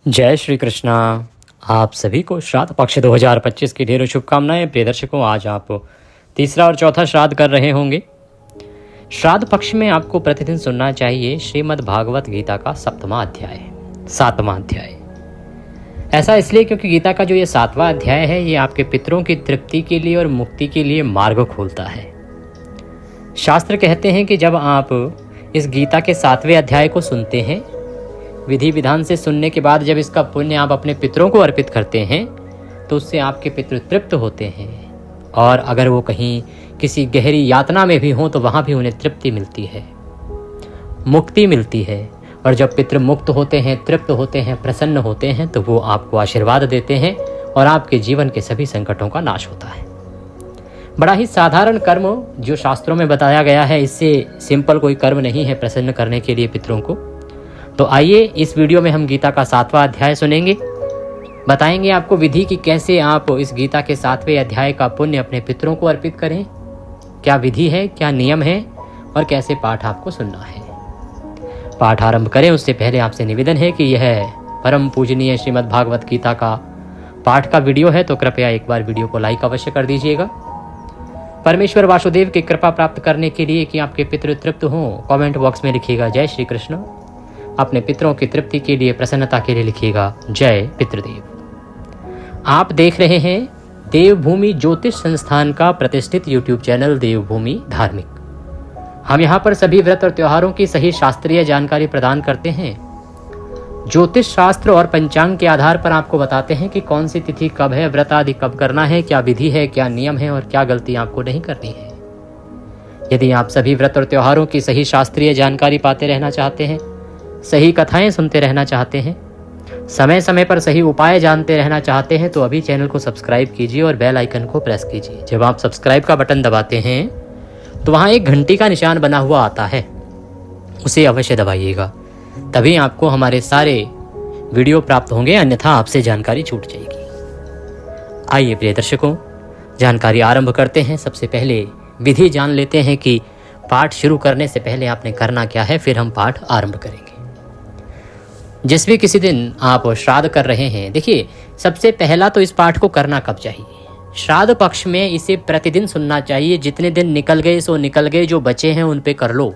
जय श्री कृष्णा। आप सभी को श्राद्ध पक्ष 2025 की ढेरों शुभकामनाएं। प्रिय दर्शकों, आज आप तीसरा और चौथा श्राद्ध कर रहे होंगे। श्राद्ध पक्ष में आपको प्रतिदिन सुनना चाहिए श्रीमद् भागवत गीता का 7वां अध्याय। ऐसा इसलिए क्योंकि गीता का जो ये 7वां अध्याय है, ये आपके पितरों की तृप्ति के लिए और मुक्ति के लिए मार्ग खोलता है। शास्त्र कहते हैं कि जब आप इस गीता के 7वें अध्याय को सुनते हैं, विधि विधान से सुनने के बाद जब इसका पुण्य आप अपने पितरों को अर्पित करते हैं, तो उससे आपके पितृ तृप्त होते हैं। और अगर वो कहीं किसी गहरी यातना में भी हों तो वहाँ भी उन्हें तृप्ति मिलती है, मुक्ति मिलती है। और जब पितृ मुक्त होते हैं, तृप्त होते हैं, प्रसन्न होते हैं, तो वो आपको आशीर्वाद देते हैं और आपके जीवन के सभी संकटों का नाश होता है। बड़ा ही साधारण कर्म जो शास्त्रों में बताया गया है, इससे सिंपल कोई कर्म नहीं है प्रसन्न करने के लिए पितरों को। तो आइए इस वीडियो में हम गीता का 7वां अध्याय सुनेंगे। बताएंगे आपको विधि की कैसे आप इस गीता के 7वें अध्याय का पुण्य अपने पितरों को अर्पित करें, क्या विधि है, क्या नियम है और कैसे पाठ आपको सुनना है। पाठ आरंभ करें उससे पहले आपसे निवेदन है कि यह परम पूजनीय श्रीमद् भागवत गीता का पाठ का वीडियो है, तो कृपया एक बार वीडियो को लाइक अवश्य कर दीजिएगा। परमेश्वर वासुदेव की कृपा प्राप्त करने के लिए कि आपके पितृ तृप्त हों, कमेंट बॉक्स में लिखिएगा जय श्री कृष्ण। अपने पितरों की तृप्ति के लिए, प्रसन्नता के लिए लिखिएगा जय पितृदेव। आप देख रहे हैं देवभूमि ज्योतिष संस्थान का प्रतिष्ठित यूट्यूब चैनल देवभूमि धार्मिक। हम यहाँ पर सभी व्रत और त्योहारों की सही शास्त्रीय जानकारी प्रदान करते हैं। ज्योतिष शास्त्र और पंचांग के आधार पर आपको बताते हैं कि कौन सी तिथि कब है, व्रत आदि कब करना है, क्या विधि है, क्या नियम है और क्या गलती आपको नहीं करनी है। यदि आप सभी व्रत और त्योहारों की सही शास्त्रीय जानकारी पाते रहना चाहते हैं, सही कथाएं सुनते रहना चाहते हैं, समय समय पर सही उपाय जानते रहना चाहते हैं, तो अभी चैनल को सब्सक्राइब कीजिए और बेल आइकन को प्रेस कीजिए। जब आप सब्सक्राइब का बटन दबाते हैं तो वहाँ एक घंटी का निशान बना हुआ आता है, उसे अवश्य दबाइएगा, तभी आपको हमारे सारे वीडियो प्राप्त होंगे, अन्यथा आपसे जानकारी छूट जाएगी। आइए प्रिय दर्शकों, जानकारी आरंभ करते हैं। सबसे पहले विधि जान लेते हैं कि पाठ शुरू करने से पहले आपने करना क्या है, फिर हम पाठ आरंभ करेंगे। जिस भी किसी दिन आप श्राद्ध कर रहे हैं, देखिए सबसे पहला तो इस पाठ को करना कब चाहिए। श्राद्ध पक्ष में इसे प्रतिदिन सुनना चाहिए। जितने दिन निकल गए सो निकल गए, जो बचे हैं उन पे कर लो।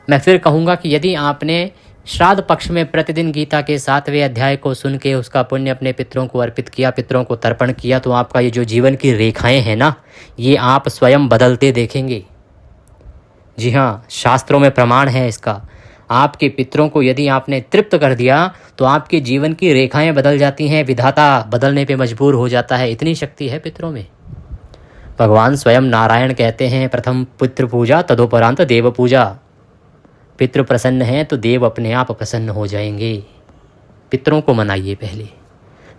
मैं फिर कहूँगा कि यदि आपने श्राद्ध पक्ष में प्रतिदिन गीता के 7वें अध्याय को सुन के उसका पुण्य अपने पितरों को अर्पित किया, पितरों को तर्पण किया, तो आपका ये जो जीवन की रेखाएं हैं ना, ये आप स्वयं बदलते देखेंगे। जी हाँ, शास्त्रों में प्रमाण है इसका। आपके पितरों को यदि आपने तृप्त कर दिया तो आपके जीवन की रेखाएं बदल जाती हैं, विधाता बदलने पे मजबूर हो जाता है। इतनी शक्ति है पितरों में। भगवान स्वयं नारायण कहते हैं, प्रथम पितृ पूजा तदोपरांत देव पूजा। पितृ प्रसन्न हैं तो देव अपने आप प्रसन्न हो जाएंगे। पितरों को मनाइए पहले,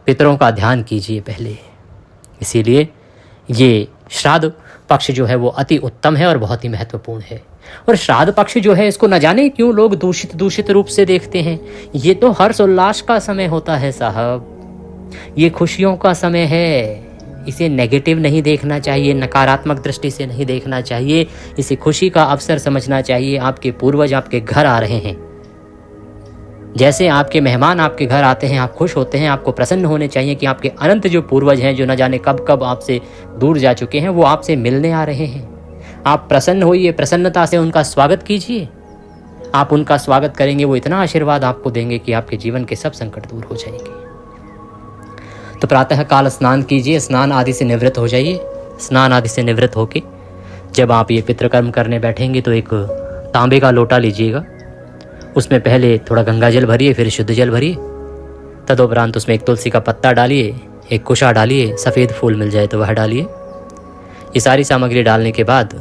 पितरों का ध्यान कीजिए पहले। इसीलिए ये श्राद्ध पक्ष जो है वो अति उत्तम है और बहुत ही महत्वपूर्ण है। और श्राद्ध पक्ष जो है, इसको न जाने क्यों लोग दूषित रूप से देखते हैं। ये तो हर्ष उल्लास का समय होता है साहब, ये खुशियों का समय है। इसे नेगेटिव नहीं देखना चाहिए, नकारात्मक दृष्टि से नहीं देखना चाहिए। इसे खुशी का अवसर समझना चाहिए। आपके पूर्वज आपके घर आ रहे हैं, जैसे आपके मेहमान आपके घर आते हैं, आप खुश होते हैं। आपको प्रसन्न होने चाहिए कि आपके अनंत जो पूर्वज हैं, जो न जाने कब कब आपसे दूर जा चुके हैं, वो आपसे मिलने आ रहे हैं। आप प्रसन्न होइए, प्रसन्नता से उनका स्वागत कीजिए। आप उनका स्वागत करेंगे, वो इतना आशीर्वाद आपको देंगे कि आपके जीवन के सब संकट दूर हो जाएंगे। तो प्रातः काल स्नान कीजिए, स्नान आदि से निवृत्त हो जाइए। स्नान आदि से निवृत्त होके जब आप ये पितृकर्म करने बैठेंगे तो एक तांबे का लोटा लीजिएगा। उसमें पहले थोड़ा गंगा जल भरिए, फिर शुद्ध जल भरिए। तदोपरांत उसमें एक तुलसी का पत्ता डालिए, एक कुशा डालिए, सफ़ेद फूल मिल जाए तो वह डालिए। ये सारी सामग्री डालने के बाद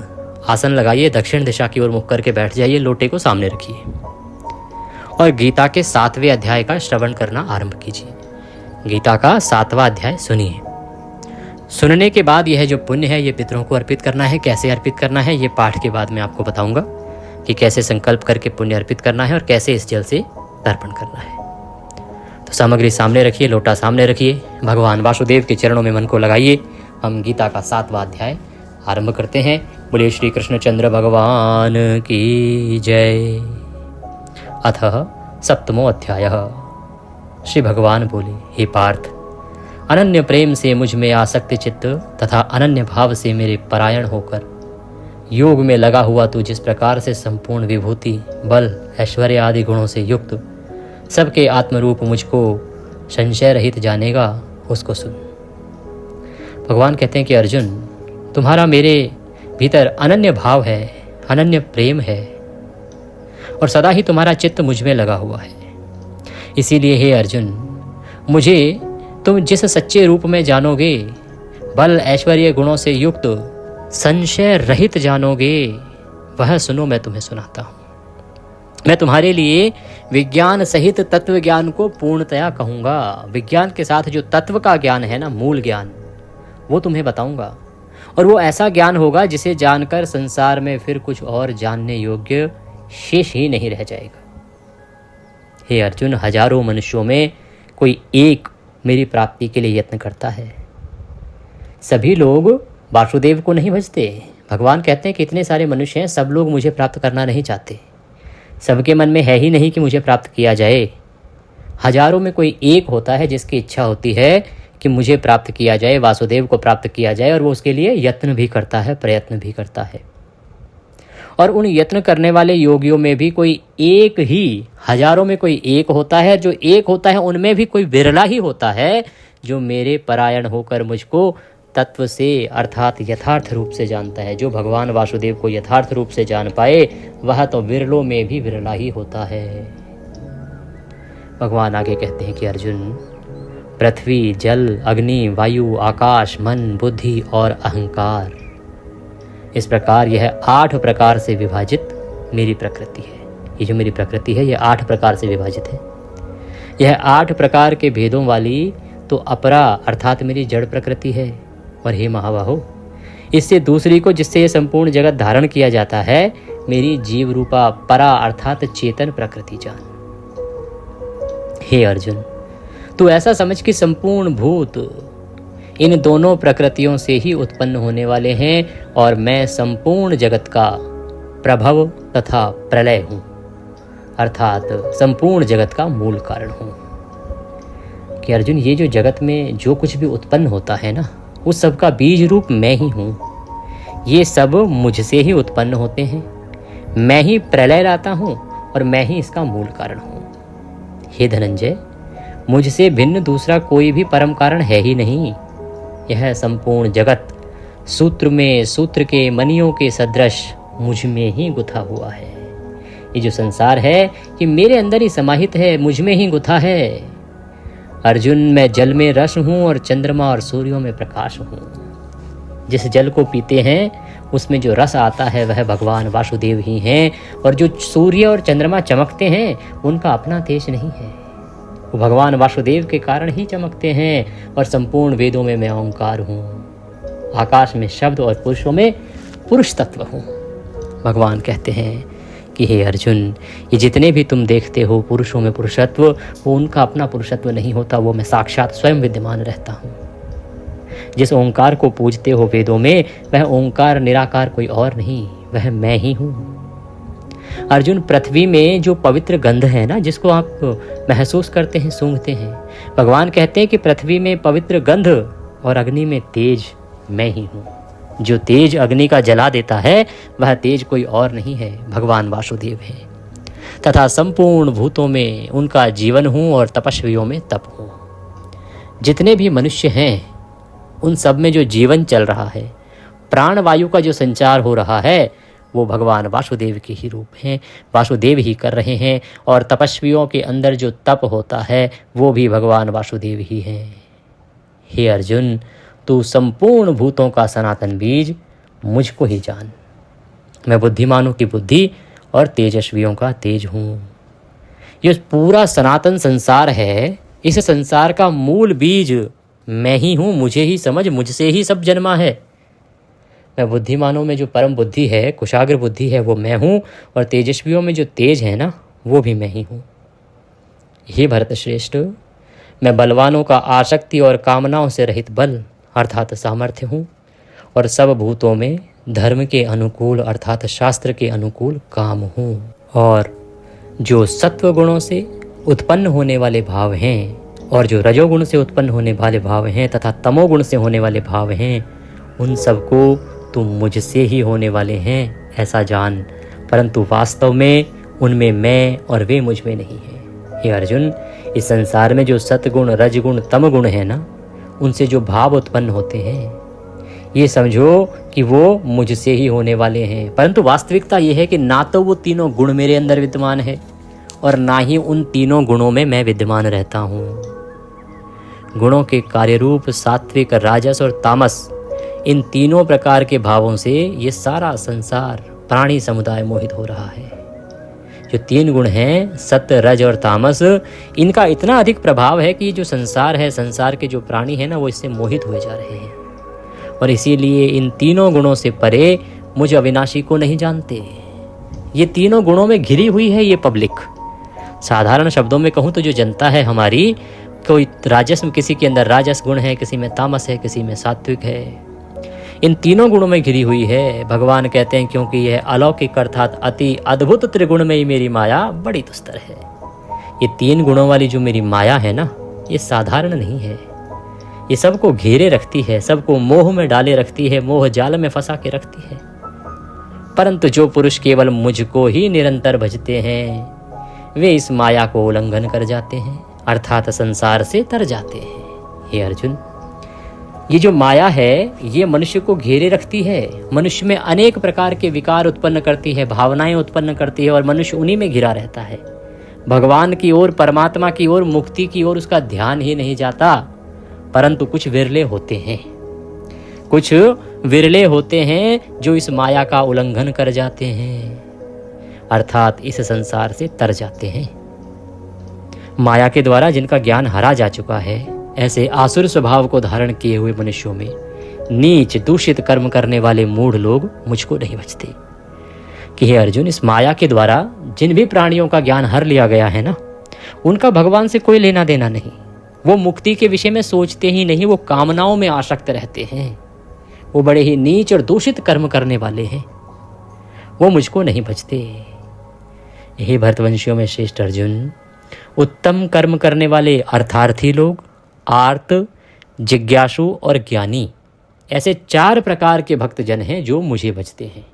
आसन लगाइए, दक्षिण दिशा की ओर मुख करके बैठ जाइए, लोटे को सामने रखिए और गीता के 7वें अध्याय का श्रवण करना आरंभ कीजिए। गीता का 7वां अध्याय सुनिए। सुनने के बाद यह जो पुण्य है, ये पितरों को अर्पित करना है। कैसे अर्पित करना है ये पाठ के बाद मैं आपको बताऊंगा कि कैसे संकल्प करके पुण्य अर्पित करना है और कैसे इस जल से तर्पण करना है। तो सामग्री सामने रखिए, लोटा सामने रखिए, भगवान वासुदेव के चरणों में मन को लगाइए। हम गीता का 7वां अध्याय आरंभ करते हैं। बोलिए श्री कृष्णचंद्र भगवान की जय। अथ 7वां अध्याय। श्री भगवान बोले, हे पार्थ, अनन्य प्रेम से मुझ में आसक्त चित्त तथा अनन्य भाव से मेरे परायण होकर योग में लगा हुआ तू जिस प्रकार से संपूर्ण विभूति, बल, ऐश्वर्य आदि गुणों से युक्त सबके आत्मरूप मुझको संशय रहित जानेगा, उसको सुन। भगवान कहते हैं कि अर्जुन, तुम्हारा मेरे भीतर अनन्य भाव है, अनन्य प्रेम है और सदा ही तुम्हारा चित्त मुझ में लगा हुआ है। इसीलिए हे अर्जुन, मुझे तुम जिस सच्चे रूप में जानोगे, बल ऐश्वर्य गुणों से युक्त संशय रहित जानोगे, वह सुनो, मैं तुम्हें सुनाता हूँ। मैं तुम्हारे लिए विज्ञान सहित तत्व ज्ञान को पूर्णतया कहूँगा। विज्ञान के साथ जो तत्व का ज्ञान है ना, मूल ज्ञान, वो तुम्हें बताऊँगा। और वो ऐसा ज्ञान होगा जिसे जानकर संसार में फिर कुछ और जानने योग्य शेष ही नहीं रह जाएगा। हे अर्जुन, हजारों मनुष्यों में कोई एक मेरी प्राप्ति के लिए यत्न करता है। सभी लोग वासुदेव को नहीं भजते। भगवान कहते हैं कि इतने सारे मनुष्य हैं, सब लोग मुझे प्राप्त करना नहीं चाहते। सबके मन में है ही नहीं कि मुझे प्राप्त किया जाए। हजारों में कोई एक होता है जिसकी इच्छा होती है कि मुझे प्राप्त किया जाए, वासुदेव को प्राप्त किया जाए, और वो उसके लिए यत्न भी करता है, प्रयत्न भी करता है। और उन यत्न करने वाले योगियों में भी कोई एक ही, हजारों में कोई एक होता है। जो एक होता है उनमें भी कोई विरला ही होता है जो मेरे परायण होकर मुझको तत्व से अर्थात यथार्थ रूप से जानता है। जो भगवान वासुदेव को यथार्थ रूप से जान पाए वह तो विरलों में भी विरला ही होता है। भगवान आगे कहते हैं कि अर्जुन, पृथ्वी, जल, अग्नि, वायु, आकाश, मन, बुद्धि और अहंकार, इस प्रकार यह 8 प्रकार से विभाजित मेरी प्रकृति है। ये जो मेरी प्रकृति है, यह 8 प्रकार से विभाजित है। यह 8 प्रकार के भेदों वाली तो अपरा अर्थात मेरी जड़ प्रकृति है। और हे महाबाहो, इससे दूसरी को, जिससे ये संपूर्ण जगत धारण किया जाता है, मेरी जीव रूपा परा अर्थात चेतन प्रकृति जान। हे अर्जुन, तू ऐसा समझ कि संपूर्ण भूत इन दोनों प्रकृतियों से ही उत्पन्न होने वाले हैं और मैं संपूर्ण जगत का प्रभव तथा प्रलय हूँ, अर्थात संपूर्ण जगत का मूल कारण हूँ। कि अर्जुन, ये जो जगत में जो कुछ भी उत्पन्न होता है ना, उस सब का बीज रूप मैं ही हूँ। ये सब मुझसे ही उत्पन्न होते हैं, मैं ही प्रलय लाता हूँ और मैं ही इसका मूल कारण हूँ। हे धनंजय, मुझसे भिन्न दूसरा कोई भी परम कारण है ही नहीं। यह संपूर्ण जगत सूत्र में सूत्र के मणियों के सदृश मुझ में ही गुथा हुआ है। ये जो संसार है ये मेरे अंदर ही समाहित है, मुझ में ही गुथा है। अर्जुन, मैं जल में रस हूँ और चंद्रमा और सूर्यों में प्रकाश हूँ। जिस जल को पीते हैं उसमें जो रस आता है वह भगवान वासुदेव ही हैं, और जो सूर्य और चंद्रमा चमकते हैं उनका अपना तेज नहीं है, वो भगवान वासुदेव के कारण ही चमकते हैं। और संपूर्ण वेदों में मैं ओंकार हूँ, आकाश में शब्द और पुरुषों में पुरुष तत्व हूँ। भगवान कहते हैं कि हे अर्जुन, ये जितने भी तुम देखते हो पुरुषों में पुरुषत्व, वो उनका अपना पुरुषत्व नहीं होता, वो मैं साक्षात स्वयं विद्यमान रहता हूँ। जिस ओंकार को पूजते हो वेदों में, वह ओंकार निराकार कोई और नहीं, वह मैं ही हूँ। अर्जुन, पृथ्वी में जो पवित्र गंध है ना, जिसको आप महसूस करते हैं, सूंघते हैं, भगवान कहते हैं कि पृथ्वी में पवित्र गंध और अग्नि में तेज मैं ही हूँ। जो तेज अग्नि का जला देता है वह तेज कोई और नहीं है, भगवान वासुदेव है। तथा संपूर्ण भूतों में उनका जीवन हूँ और तपस्वियों में तप हूँ। जितने भी मनुष्य हैं उन सब में जो जीवन चल रहा है, प्राण वायु का जो संचार हो रहा है, वो भगवान वासुदेव के ही रूप हैं, वासुदेव ही कर रहे हैं। और तपस्वियों के अंदर जो तप होता है वो भी भगवान वासुदेव ही हैं। हे अर्जुन, तू संपूर्ण भूतों का सनातन बीज मुझको ही जान। मैं बुद्धिमानों की बुद्धि और तेजस्वियों का तेज हूँ। ये पूरा सनातन संसार है, इस संसार का मूल बीज मैं ही हूँ। मुझे ही समझ, मुझसे ही सब जन्मा है। मैं बुद्धिमानों में जो परम बुद्धि है, कुशाग्र बुद्धि है, वो मैं हूँ। और तेजस्वियों में जो तेज है ना, वो भी मैं ही हूँ। हे भरत श्रेष्ठ, मैं बलवानों का आसक्ति और कामनाओं से रहित बल अर्थात सामर्थ्य हूँ, और सब भूतों में धर्म के अनुकूल अर्थात शास्त्र के अनुकूल काम हूँ। और जो सत्व गुणों से उत्पन्न होने वाले भाव हैं और जो रजोगुण से उत्पन्न होने वाले भाव हैं तथा तमोगुण से होने वाले भाव हैं, उन सबको तुम मुझसे ही होने वाले हैं ऐसा जान, परंतु वास्तव में उनमें मैं और वे मुझ में नहीं हैं। हे अर्जुन, इस संसार में जो सतगुण, रजगुण, तमगुण है ना, उनसे जो भाव उत्पन्न होते हैं, ये समझो कि वो मुझसे ही होने वाले हैं। परंतु वास्तविकता ये है कि ना तो वो तीनों गुण मेरे अंदर विद्यमान है और ना ही उन तीनों गुणों में मैं विद्यमान रहता हूँ। गुणों के कार्यरूप सात्विक, राजस और तामस, इन तीनों प्रकार के भावों से ये सारा संसार, प्राणी समुदाय मोहित हो रहा है। जो तीन गुण हैं, सत्य, रज और तामस, इनका इतना अधिक प्रभाव है कि जो संसार है, संसार के जो प्राणी हैं ना, वो इससे मोहित हुए जा रहे हैं। और इसीलिए इन तीनों गुणों से परे मुझ अविनाशी को नहीं जानते। ये तीनों गुणों में घिरी हुई है ये पब्लिक। साधारण शब्दों में कहूँ तो जो जनता है हमारी, कोई राजस में, किसी के अंदर राजस गुण है, किसी में तामस है, किसी में सात्विक है, इन तीनों गुणों में घिरी हुई है। भगवान कहते हैं क्योंकि यह अलौकिक अर्थात अति अद्भुत त्रिगुण में ही मेरी माया बड़ी दुस्तर है। ये तीन गुणों वाली जो मेरी माया है ना, ये साधारण नहीं है। ये सबको घेरे रखती है, सबको मोह में डाले रखती है, मोह जाल में फंसा के रखती है। परंतु जो पुरुष केवल मुझको ही निरंतर भजते हैं, वे इस माया को उल्लंघन कर जाते हैं, अर्थात संसार से तर जाते हैं। हे अर्जुन, ये जो माया है, ये मनुष्य को घेरे रखती है, मनुष्य में अनेक प्रकार के विकार उत्पन्न करती है, भावनाएं उत्पन्न करती है, और मनुष्य उन्हीं में घिरा रहता है। भगवान की ओर, परमात्मा की ओर, मुक्ति की ओर उसका ध्यान ही नहीं जाता। परंतु कुछ विरले होते हैं, कुछ विरले होते हैं जो इस माया का उल्लंघन कर जाते हैं, अर्थात इस संसार से तर जाते हैं। माया के द्वारा जिनका ज्ञान हरा जा चुका है, ऐसे आसुर स्वभाव को धारण किए हुए मनुष्यों में नीच दूषित कर्म करने वाले मूढ़ लोग मुझको नहीं बचते। कि हे अर्जुन, इस माया के द्वारा जिन भी प्राणियों का ज्ञान हर लिया गया है ना, उनका भगवान से कोई लेना देना नहीं। वो मुक्ति के विषय में सोचते ही नहीं, वो कामनाओं में आसक्त रहते हैं। वो बड़े ही नीच और दूषित कर्म करने वाले हैं, वो मुझको नहीं बचते। यही भरतवंशियों में श्रेष्ठ अर्जुन, उत्तम कर्म करने वाले अर्थार्थी लोग, आर्त, जिज्ञासु और ज्ञानी, ऐसे चार प्रकार के भक्तजन हैं जो मुझे भजते हैं।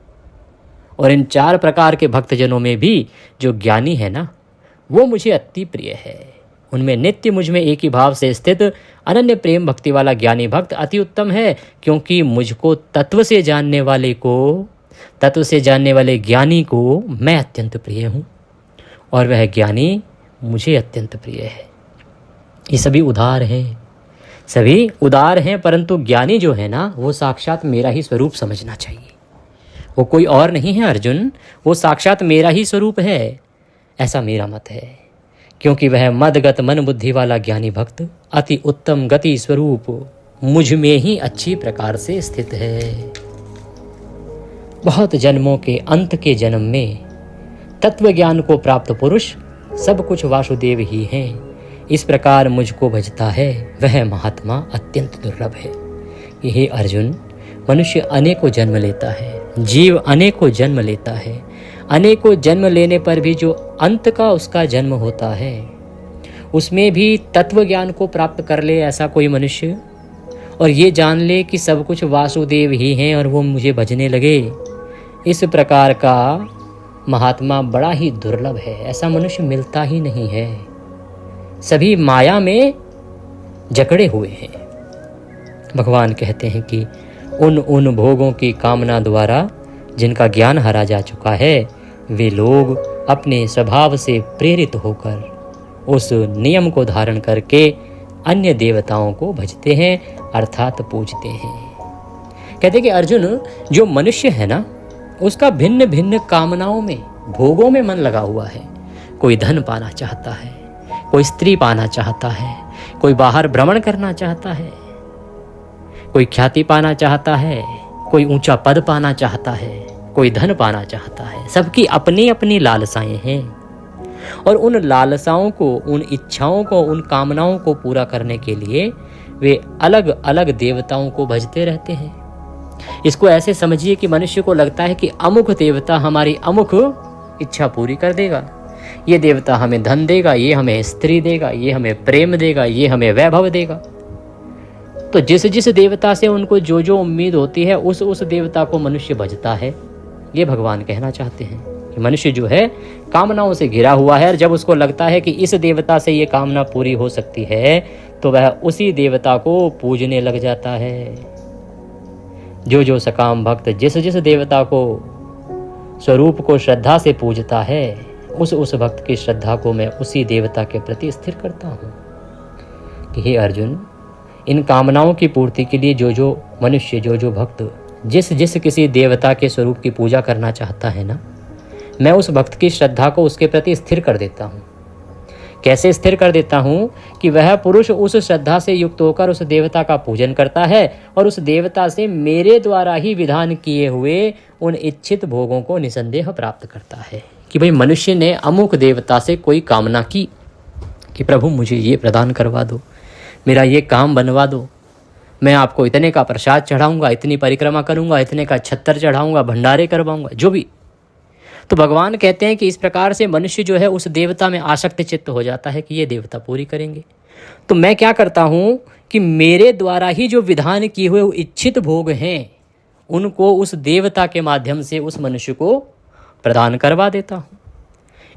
और इन चार प्रकार के भक्तजनों में भी जो ज्ञानी है ना, वो मुझे अति प्रिय है। उनमें नित्य मुझ में एक ही भाव से स्थित अनन्य प्रेम भक्ति वाला ज्ञानी भक्त अति उत्तम है, क्योंकि मुझको तत्व से जानने वाले को, तत्व से जानने वाले ज्ञानी को मैं अत्यंत प्रिय हूँ, और वह ज्ञानी मुझे अत्यंत प्रिय है। ये सभी उदार हैं, सभी उदार हैं, परंतु ज्ञानी जो है ना, वो साक्षात मेरा ही स्वरूप समझना चाहिए। वो कोई और नहीं है अर्जुन, वो साक्षात मेरा ही स्वरूप है, ऐसा मेरा मत है। क्योंकि वह मदगत मन बुद्धि वाला ज्ञानी भक्त अति उत्तम गति स्वरूप मुझ में ही अच्छी प्रकार से स्थित है। बहुत जन्मों के अंत के जन्म में तत्व ज्ञान को प्राप्त पुरुष सब कुछ वासुदेव ही हैं, इस प्रकार मुझको भजता है, वह महात्मा अत्यंत दुर्लभ है। यही अर्जुन, मनुष्य अनेकों जन्म लेता है, जीव अनेकों जन्म लेता है, अनेकों जन्म लेने पर भी जो अंत का उसका जन्म होता है, उसमें भी तत्व ज्ञान को प्राप्त कर ले ऐसा कोई मनुष्य, और ये जान ले कि सब कुछ वासुदेव ही हैं और वो मुझे भजने लगे, इस प्रकार का महात्मा बड़ा ही दुर्लभ है। ऐसा मनुष्य मिलता ही नहीं है। सभी माया में जकड़े हुए हैं। भगवान कहते हैं कि उन भोगों की कामना द्वारा जिनका ज्ञान हरा जा चुका है, वे लोग अपने स्वभाव से प्रेरित होकर उस नियम को धारण करके अन्य देवताओं को भजते हैं, अर्थात पूजते हैं। कहते कि अर्जुन, जो मनुष्य है ना, उसका भिन्न भिन्न कामनाओं में, भोगों में मन लगा हुआ है। कोई धन पाना चाहता है, कोई स्त्री पाना चाहता है, कोई बाहर भ्रमण करना चाहता है, कोई ख्याति पाना चाहता है, कोई ऊंचा पद पाना चाहता है, कोई धन पाना चाहता है। सबकी अपनी अपनी लालसाएं हैं, और उन लालसाओं को, उन इच्छाओं को, उन कामनाओं को पूरा करने के लिए वे अलग अलग देवताओं को भजते रहते हैं। इसको ऐसे समझिए कि मनुष्य को लगता है कि अमुक देवता हमारी अमुक इच्छा पूरी कर देगा, ये देवता हमें धन देगा, ये हमें स्त्री देगा, ये हमें प्रेम देगा, ये हमें वैभव देगा। तो जिस जिस देवता से उनको जो जो उम्मीद होती है उस देवता को मनुष्य भजता है। ये भगवान कहना चाहते हैं कि मनुष्य जो है कामनाओं से घिरा हुआ है, और जब उसको लगता है कि इस देवता से ये कामना पूरी हो सकती है तो वह उसी देवता को पूजने लग जाता है। जो जो सकाम भक्त जिस जिस देवता को स्वरूप को श्रद्धा से पूजता है उस भक्त की श्रद्धा को मैं उसी देवता के प्रति स्थिर करता हूँ। कि हे अर्जुन, इन कामनाओं की पूर्ति के लिए जो जो मनुष्य, जो जो भक्त जिस जिस किसी देवता के स्वरूप की पूजा करना चाहता है ना, मैं उस भक्त की श्रद्धा को उसके प्रति स्थिर कर देता हूँ। कैसे स्थिर कर देता हूँ कि वह पुरुष उस श्रद्धा से युक्त होकर उस देवता का पूजन करता है और उस देवता से मेरे द्वारा ही विधान किए हुए उन इच्छित भोगों को निसंदेह प्राप्त करता है। कि भाई मनुष्य ने अमुक देवता से कोई कामना की कि प्रभु मुझे ये प्रदान करवा दो, मेरा ये काम बनवा दो, मैं आपको इतने का प्रसाद चढ़ाऊंगा, इतनी परिक्रमा करूंगा, इतने का छत्तर चढ़ाऊंगा, भंडारे करवाऊंगा, जो भी। तो भगवान कहते हैं कि इस प्रकार से मनुष्य जो है उस देवता में आसक्त चित्त हो जाता है कि ये देवता पूरी करेंगे। तो मैं क्या करता हूँ कि मेरे द्वारा ही जो विधान किए हुए इच्छित भोग हैं उनको उस देवता के माध्यम से उस मनुष्य को प्रदान करवा देता हूँ।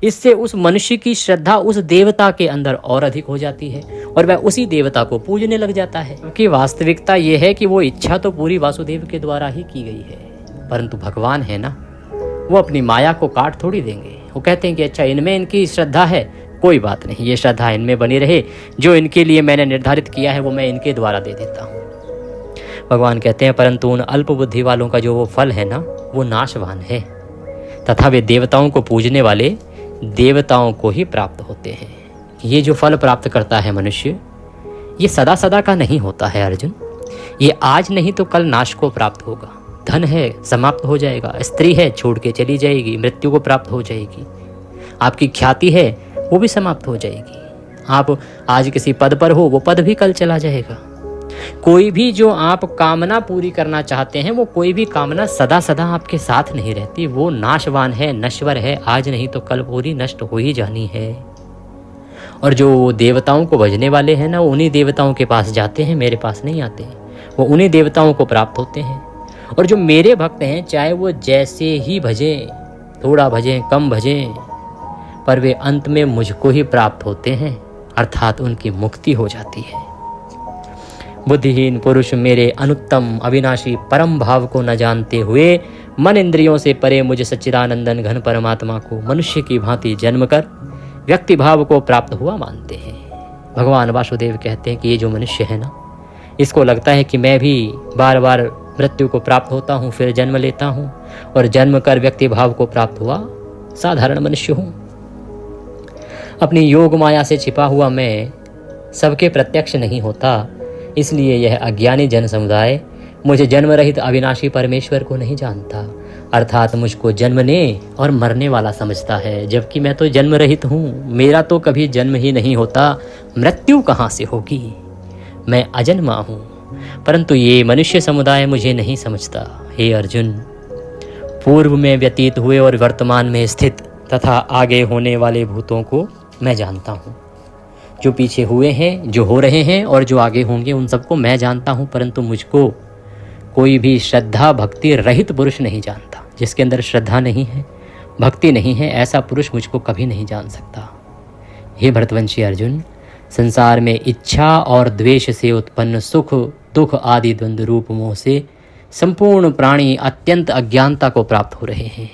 इससे उस मनुष्य की श्रद्धा उस देवता के अंदर और अधिक हो जाती है और वह उसी देवता को पूजने लग जाता है। क्योंकि वास्तविकता यह है कि वो इच्छा तो पूरी वासुदेव के द्वारा ही की गई है, परंतु भगवान है ना, वो अपनी माया को काट थोड़ी देंगे। वो कहते हैं कि अच्छा इनमें इनकी श्रद्धा है, कोई बात नहीं, ये श्रद्धा इनमें बनी रहे, जो इनके लिए मैंने निर्धारित किया है वो मैं इनके द्वारा दे देता हूँ। भगवान कहते हैं परंतु उन अल्प बुद्धि वालों का जो वो फल है ना, वो नाशवान है, तथा वे देवताओं को पूजने वाले देवताओं को ही प्राप्त होते हैं। ये जो फल प्राप्त करता है मनुष्य, ये सदा सदा का नहीं होता है अर्जुन। ये आज नहीं तो कल नाश को प्राप्त होगा। धन है, समाप्त हो जाएगा। स्त्री है, छोड़ के चली जाएगी, मृत्यु को प्राप्त हो जाएगी। आपकी ख्याति है, वो भी समाप्त हो जाएगी। आप आज किसी पद पर हो, वो पद भी कल चला जाएगा। कोई भी जो आप कामना पूरी करना चाहते हैं, वो कोई भी कामना सदा सदा आपके साथ नहीं रहती। वो नाशवान है, नश्वर है, आज नहीं तो कल पूरी नष्ट हो ही जानी है। और जो देवताओं को भजने वाले हैं ना, वो उन्हीं देवताओं के पास जाते हैं, मेरे पास नहीं आते। वो उन्हीं देवताओं को प्राप्त होते हैं। और जो मेरे भक्त हैं, चाहे वो जैसे ही भजें, थोड़ा भजें, कम भजें, पर वे अंत में मुझको ही प्राप्त होते हैं, अर्थात उनकी मुक्ति हो जाती है। बुद्धिहीन पुरुष मेरे अनुत्तम अविनाशी परम भाव को न जानते हुए मन इंद्रियों से परे मुझ सच्चिदानंदन घन परमात्मा को मनुष्य की भांति जन्म कर व्यक्ति भाव को प्राप्त हुआ मानते हैं। भगवान वासुदेव कहते हैं कि ये जो मनुष्य है ना, इसको लगता है कि मैं भी बार बार मृत्यु को प्राप्त होता हूँ, फिर जन्म लेता हूँ और जन्म कर व्यक्ति भाव को प्राप्त हुआ साधारण मनुष्य हूँ। अपनी योग माया से छिपा हुआ मैं सबके प्रत्यक्ष नहीं होता, इसलिए यह अज्ञानी जन समुदाय मुझे जन्म रहित अविनाशी परमेश्वर को नहीं जानता, अर्थात मुझको जन्मने और मरने वाला समझता है, जबकि मैं तो जन्म रहित हूँ। मेरा तो कभी जन्म ही नहीं होता, मृत्यु कहाँ से होगी, मैं अजन्मा हूँ। परंतु ये मनुष्य समुदाय मुझे नहीं समझता। हे अर्जुन, पूर्व में व्यतीत हुए और वर्तमान में स्थित तथा आगे होने वाले भूतों को मैं जानता हूँ। जो पीछे हुए हैं, जो हो रहे हैं और जो आगे होंगे, उन सबको मैं जानता हूँ, परंतु मुझको कोई भी श्रद्धा भक्ति रहित पुरुष नहीं जानता। जिसके अंदर श्रद्धा नहीं है, भक्ति नहीं है, ऐसा पुरुष मुझको कभी नहीं जान सकता। हे भरतवंशी अर्जुन, संसार में इच्छा और द्वेष से उत्पन्न सुख दुख आदि द्वंद्व रूप मोह से संपूर्ण प्राणी अत्यंत अज्ञानता को प्राप्त हो रहे हैं,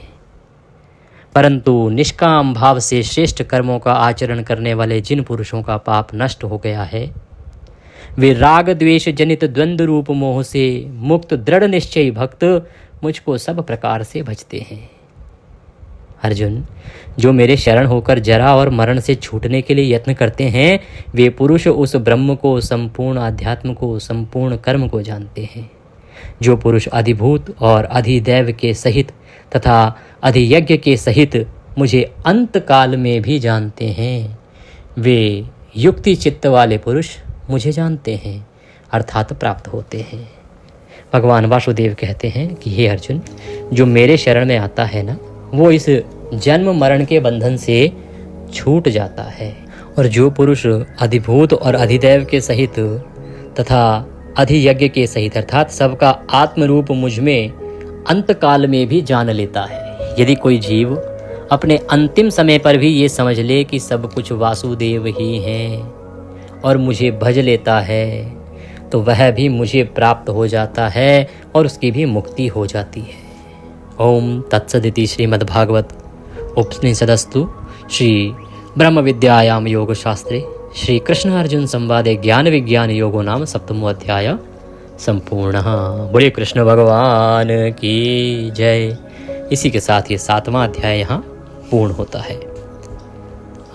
परंतु निष्काम भाव से श्रेष्ठ कर्मों का आचरण करने वाले जिन पुरुषों का पाप नष्ट हो गया है, वे राग द्वेष जनित द्वंद्व रूप मोह से मुक्त दृढ़ निश्चयी भक्त मुझको सब प्रकार से भजते हैं। अर्जुन, जो मेरे शरण होकर जरा और मरण से छूटने के लिए यत्न करते हैं, वे पुरुष उस ब्रह्म को, संपूर्ण आध्यात्म को, संपूर्ण कर्म को जानते हैं। जो पुरुष अधिभूत और अधिदैव के सहित तथा अधियज्ञ के सहित मुझे अंत काल में भी जानते हैं, वे युक्ति चित्त वाले पुरुष मुझे जानते हैं, अर्थात प्राप्त होते हैं। भगवान वासुदेव कहते हैं कि हे अर्जुन, जो मेरे शरण में आता है ना, वो इस जन्म मरण के बंधन से छूट जाता है। और जो पुरुष अधिभूत और अधिदैव के सहित तथा अधियज्ञ के सहित अर्थात सबका आत्मरूप मुझ में अंत काल में भी जान लेता है। यदि कोई जीव अपने अंतिम समय पर भी ये समझ ले कि सब कुछ वासुदेव ही हैं और मुझे भज लेता है, तो वह भी मुझे प्राप्त हो जाता है और उसकी भी मुक्ति हो जाती है। ओम तत्सदिति श्रीमद्भागवत उपनिषदस्तु श्री ब्रह्म विद्यायाम योग शास्त्रे श्री कृष्ण अर्जुन संवादे ज्ञान विज्ञान योगो नाम सप्तमो अध्याय संपूर्ण। बोले कृष्ण भगवान की जय। इसी के साथ ये 7वां अध्याय यहाँ पूर्ण होता है।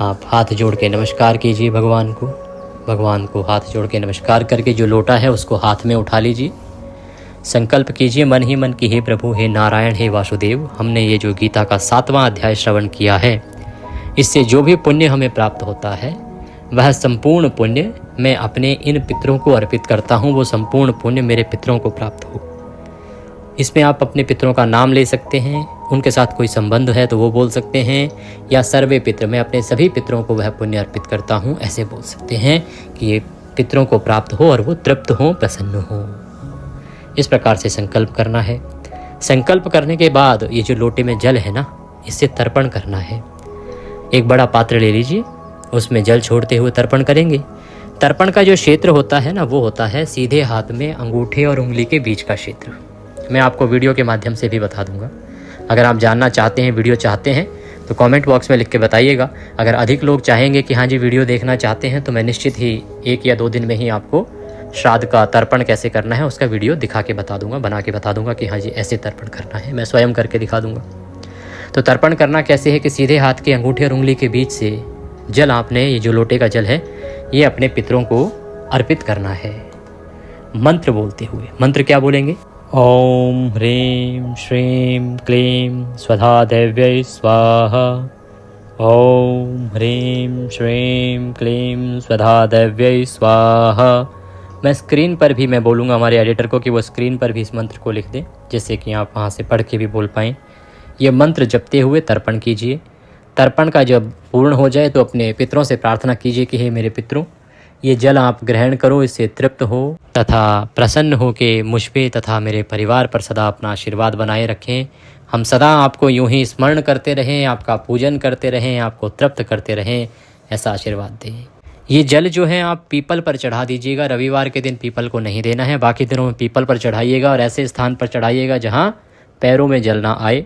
आप हाथ जोड़ के नमस्कार कीजिए भगवान को हाथ जोड़ के नमस्कार करके जो लोटा है उसको हाथ में उठा लीजिए। संकल्प कीजिए मन ही मन की, हे प्रभु, हे नारायण, हे वासुदेव, हमने ये जो गीता का 7वां अध्याय श्रवण किया है, इससे जो भी पुण्य हमें प्राप्त होता है वह संपूर्ण पुण्य मैं अपने इन पितरों को अर्पित करता हूँ। वो संपूर्ण पुण्य मेरे पितरों को प्राप्त हो। इसमें आप अपने पितरों का नाम ले सकते हैं, उनके साथ कोई संबंध है तो वो बोल सकते हैं, या सर्वे पितृ, मैं अपने सभी पितरों को वह पुण्य अर्पित करता हूँ, ऐसे बोल सकते हैं कि ये पितरों को प्राप्त हो और वो तृप्त हो, प्रसन्न हो। इस प्रकार से संकल्प करना है। संकल्प करने के बाद ये जो लोटे में जल है ना, इससे तर्पण करना है। एक बड़ा पात्र ले लीजिए, उसमें जल छोड़ते हुए तर्पण करेंगे। तर्पण का जो क्षेत्र होता है ना, वो होता है सीधे हाथ में अंगूठे और उंगली के बीच का क्षेत्र। मैं आपको वीडियो के माध्यम से भी बता दूंगा। अगर आप जानना चाहते हैं, वीडियो चाहते हैं, तो कमेंट बॉक्स में लिख के बताइएगा। अगर अधिक लोग चाहेंगे कि हाँ जी वीडियो देखना चाहते हैं, तो मैं निश्चित ही 1 या 2 दिन में ही आपको श्राद्ध का तर्पण कैसे करना है उसका वीडियो दिखा के बता दूंगा, बना के बता दूंगा कि हाँ जी ऐसे तर्पण करना है। मैं स्वयं करके दिखा दूंगा। तो तर्पण करना कैसे है कि सीधे हाथ के अंगूठे और उंगली के बीच से जल आपने, ये जो लोटे का जल है, ये अपने पितरों को अर्पित करना है मंत्र बोलते हुए। मंत्र क्या बोलेंगे? ओम ह्रीं श्रीं क्लीं स्वधा देव्यै स्वाहा। ओम ह्रीं श्रीं क्लीं स्वधा देव्यै स्वाहा। मैं स्क्रीन पर भी मैं बोलूँगा हमारे एडिटर को कि वो स्क्रीन पर भी इस मंत्र को लिख दें, जिससे कि आप वहाँ से पढ़ के भी बोल पाएँ। ये मंत्र जपते हुए तर्पण कीजिए। तर्पण का जब पूर्ण हो जाए तो अपने पितरों से प्रार्थना कीजिए कि हे मेरे पितरों, ये जल आप ग्रहण करो, इससे तृप्त हो तथा प्रसन्न हो के मुझ पे तथा मेरे परिवार पर सदा अपना आशीर्वाद बनाए रखें। हम सदा आपको यूं ही स्मरण करते रहें, आपका पूजन करते रहें, आपको तृप्त करते रहें, ऐसा आशीर्वाद दें। ये जल जो है आप पीपल पर चढ़ा दीजिएगा। रविवार के दिन पीपल को नहीं देना है, बाकी दिनों में पीपल पर चढ़ाइएगा और ऐसे स्थान पर चढ़ाइएगा जहाँ पैरों में जल ना आए।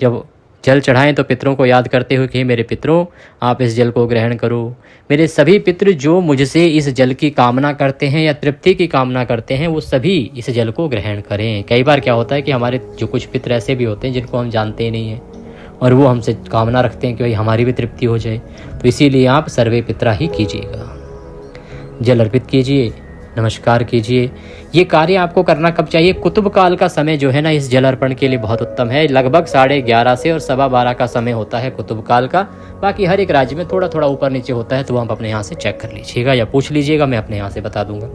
जब जल चढ़ाएं तो पितरों को याद करते हुए कि मेरे पितरों, आप इस जल को ग्रहण करो। मेरे सभी पितृ जो मुझसे इस जल की कामना करते हैं या तृप्ति की कामना करते हैं, वो सभी इस जल को ग्रहण करें। कई बार क्या होता है कि हमारे जो कुछ पितृ ऐसे भी होते हैं जिनको हम जानते ही नहीं हैं और वो हमसे कामना रखते हैं कि भाई हमारी भी तृप्ति हो जाए। तो इसीलिए आप सर्वे पितरा ही कीजिएगा। जल अर्पित कीजिए, नमस्कार कीजिए। ये कार्य आपको करना कब चाहिए? कुतुब काल का समय जो है ना, इस जल अर्पण के लिए बहुत उत्तम है। लगभग 11:30 से और 12:15 का समय होता है कुतुब काल का। बाकी हर एक राज्य में थोड़ा थोड़ा ऊपर नीचे होता है, तो आप अपने यहाँ से चेक कर लीजिएगा या पूछ लीजिएगा, मैं अपने यहाँ से बता दूंगा।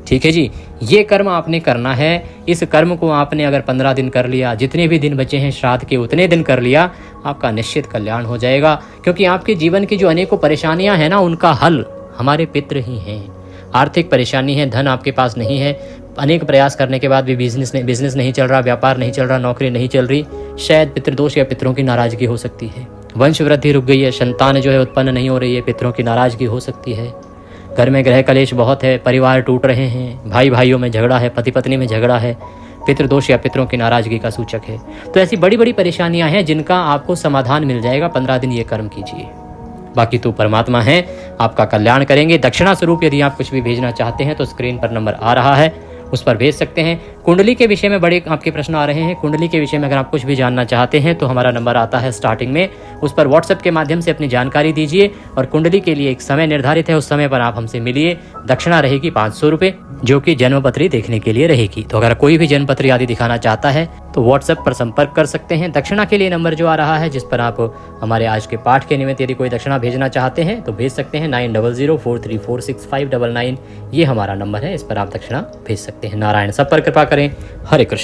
ठीक है जी, ये कर्म आपने करना है। इस कर्म को आपने अगर 15 दिन कर लिया, जितने भी दिन बचे हैं श्राद्ध के उतने दिन कर लिया, आपका निश्चित कल्याण हो जाएगा। क्योंकि आपके जीवन की जो अनेकों परेशानियाँ हैं ना, उनका हल हमारे पितृ ही हैं। आर्थिक परेशानी है, धन आपके पास नहीं है, अनेक प्रयास करने के बाद भी बिजनेस नहीं चल रहा, व्यापार नहीं चल रहा, नौकरी नहीं चल रही, शायद पितृदोष या पितरों की नाराजगी हो सकती है। वंश वृद्धि रुक गई है, संतान जो है उत्पन्न नहीं हो रही है, पितरों की नाराजगी हो सकती है। घर में ग्रह कलेश बहुत है, परिवार टूट रहे हैं, भाई भाइयों में झगड़ा है, पति पत्नी में झगड़ा है, पितृदोष या पितरों की नाराजगी का सूचक है। तो ऐसी बड़ी बड़ी परेशानियां हैं जिनका आपको समाधान मिल जाएगा। 15 दिन ये कर्म कीजिए। बाकी तो परमात्मा है, आपका कल्याण करेंगे। दक्षिणा स्वरूप यदि आप कुछ भी भेजना चाहते हैं तो स्क्रीन पर नंबर आ रहा है, उस पर भेज सकते हैं। कुंडली के विषय में बड़े आपके प्रश्न आ रहे हैं। कुंडली के विषय में अगर आप कुछ भी जानना चाहते हैं तो हमारा नंबर आता है स्टार्टिंग में, उस पर व्हाट्सएप के माध्यम से अपनी जानकारी दीजिए। और कुंडली के लिए एक समय निर्धारित है, उस समय पर आप हमसे मिलिए। दक्षिणा रहेगी 500 रुपये, जो कि जन्मपत्री देखने के लिए रहेगी। तो अगर कोई भी जन्मपत्री आदि दिखाना चाहता है तो व्हाट्सएप पर संपर्क कर सकते हैं। दक्षिणा के लिए नंबर जो आ रहा है, जिस पर आप हमारे आज के पाठ के निमित्त यदि कोई दक्षिणा भेजना चाहते हैं तो भेज सकते हैं। 9004346599 ये हमारा नंबर है, इस पर आप दक्षिणा भेज सकते हैं। नारायण सब पर कृपा करें। हरे कृष्ण।